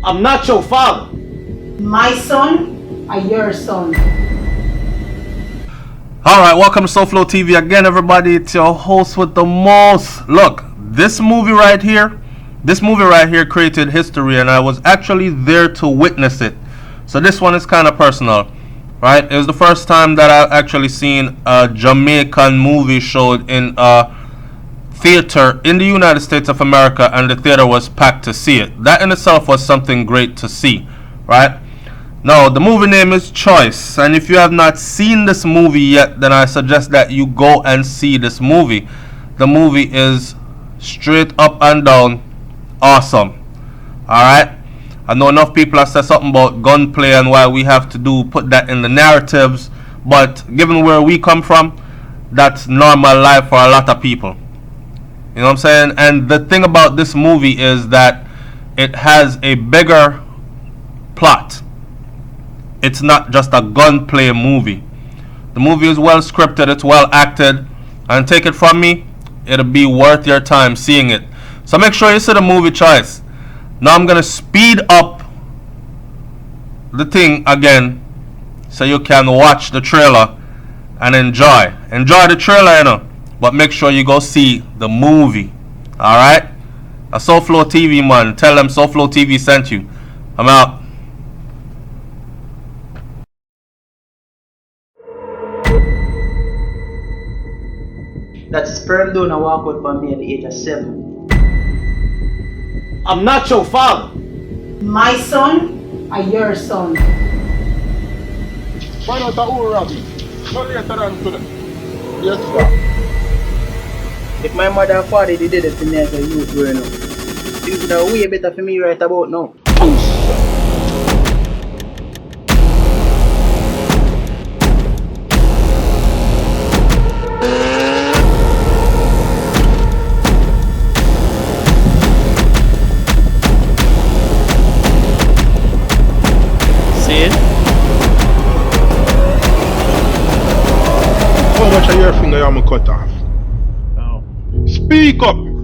I'm not your father. My son or your son? Alright, welcome to SouFLoTV again, everybody. It's your host with the most. Look, this movie right here created history, and I was actually there to witness it. So this one is kind of personal, right? It was the first time that I've actually seen a Jamaican movie showed in a theater in the United States of America, and the theater was packed to see it. That in itself was something great to see, right? Now, the movie name is Choice, and if you have not seen this movie yet, then I suggest that you go and see this movie. The movie is straight up and down awesome. Alright? I know enough people have said something about gunplay and why we have to put that in the narratives, but given where we come from, that's normal life for a lot of people. You know what I'm saying? And the thing about this movie is that it has a bigger plot. It's not just a gunplay movie. The movie is well scripted, it's well acted, and take it from me, it'll be worth your time seeing it. So make sure you see the movie Choice. Now I'm gonna speed up the thing again so you can watch the trailer and enjoy the trailer, you know, but make sure you go see the movie. Alright? A SouFLoTV, man. Tell them SouFLoTV sent you. I'm out. That sperm donor walk out for me at the age of 7. I'm not your father. My son or your son? Find out who Robbie. No later than today. Yes, sir. If my mother and father did it for me as a youth growing up, things would have way better for me right about now. How much of your finger you am cut off? Oh. Speak up!